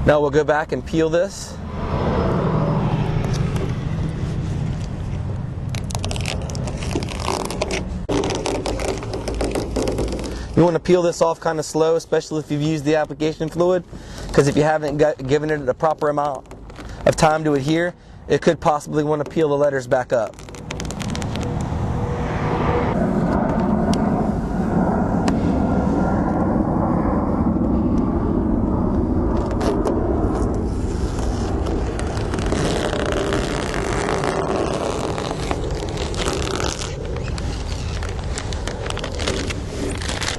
Now we'll go back and peel this. You want to peel this off kind of slow, especially if you've used the application fluid, because if you haven't given it the proper amount of time to adhere, it could possibly want to peel the letters back up.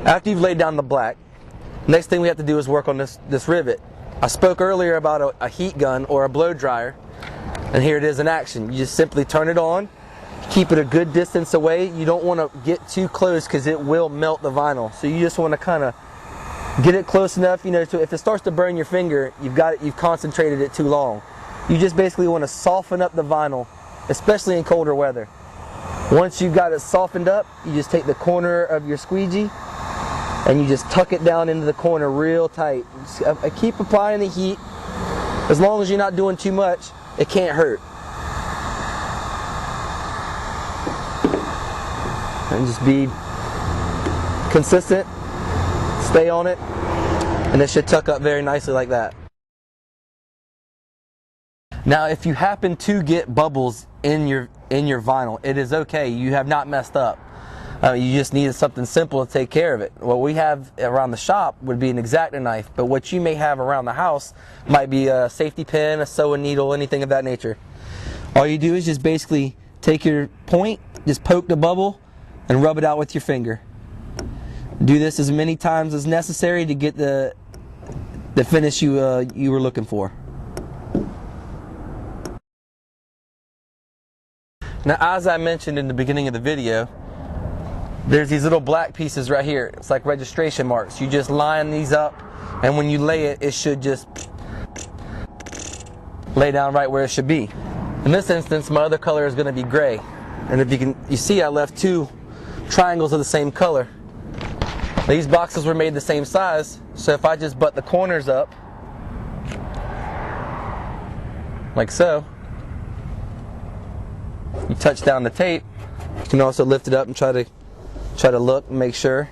After you've laid down the black, next thing we have to do is work on this rivet. I spoke earlier about a heat gun or a blow dryer, and here it is in action. You just simply turn it on, keep it a good distance away. You don't want to get too close because it will melt the vinyl. So you just want to kind of get it close enough, you know, so if it starts to burn your finger, you've concentrated it too long. You just basically want to soften up the vinyl, especially in colder weather. Once you've got it softened up, you just take the corner of your squeegee and you just tuck it down into the corner real tight. Just keep applying the heat. As long as you're not doing too much, it can't hurt. And just be consistent, stay on it, and it should tuck up very nicely like that. Now if you happen to get bubbles in your vinyl, it is okay. You have not messed up. You just needed something simple to take care of it. What we have around the shop would be an X-Acto knife, but what you may have around the house might be a safety pin, a sewing needle, anything of that nature. All you do is just basically take your point, just poke the bubble, and rub it out with your finger. Do this as many times as necessary to get the finish you were looking for. Now, as I mentioned in the beginning of the video, there's these little black pieces right here. It's like registration marks. You just line these up, and when you lay it, it should just lay down right where it should be. In this instance, my other color is going to be gray, and if you see, I left two triangles of the same color. These boxes were made the same size, so if I just butt the corners up, like so, you touch down the tape. You can also lift it up and try to look and make sure.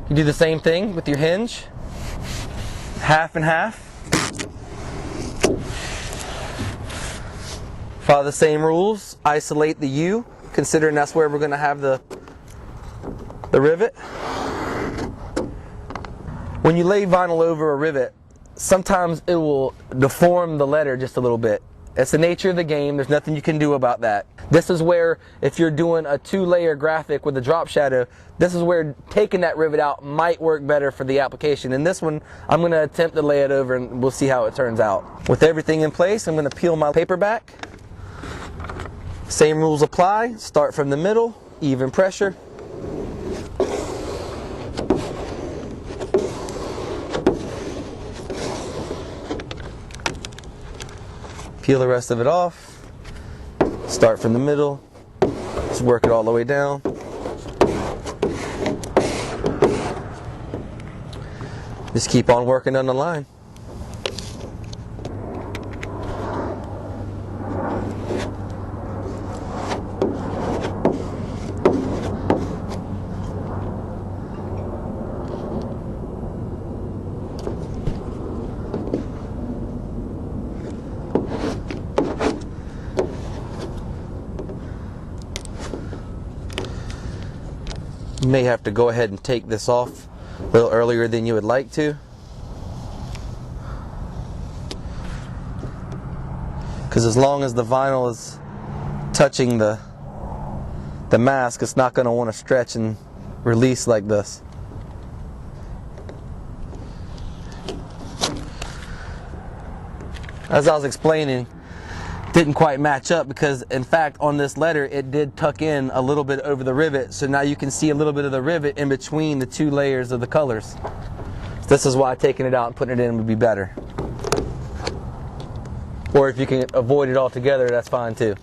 You do the same thing with your hinge, half and half. Follow the same rules. Isolate the U, considering that's where we're going to have the rivet. When you lay vinyl over a rivet, sometimes it will deform the letter just a little bit. It's the nature of the game. There's nothing you can do about that. This is where, if you're doing a 2-layer graphic with a drop shadow, this is where taking that rivet out might work better for the application. In this one, I'm going to attempt to lay it over and we'll see how it turns out. With everything in place, I'm going to peel my paper back. Same rules apply. Start from the middle, even pressure. Peel the rest of it off. Start from the middle. Just work it all the way down. Just keep on working on the line. You may have to go ahead and take this off a little earlier than you would like to, because as long as the vinyl is touching the mask, it's not going to want to stretch and release like this. As I was explaining, didn't quite match up because in fact on this letter it did tuck in a little bit over the rivet, so now you can see a little bit of the rivet in between the two layers of the colors. This is why taking it out and putting it in would be better. Or if you can avoid it altogether, that's fine too.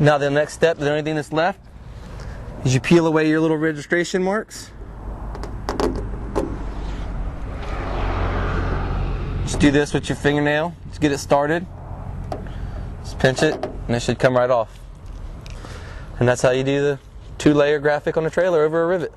Now the next step, the only thing that's left, is you peel away your little registration marks. Just do this with your fingernail to get it started. Just pinch it and it should come right off. And that's how you do the 2-layer graphic on a trailer over a rivet.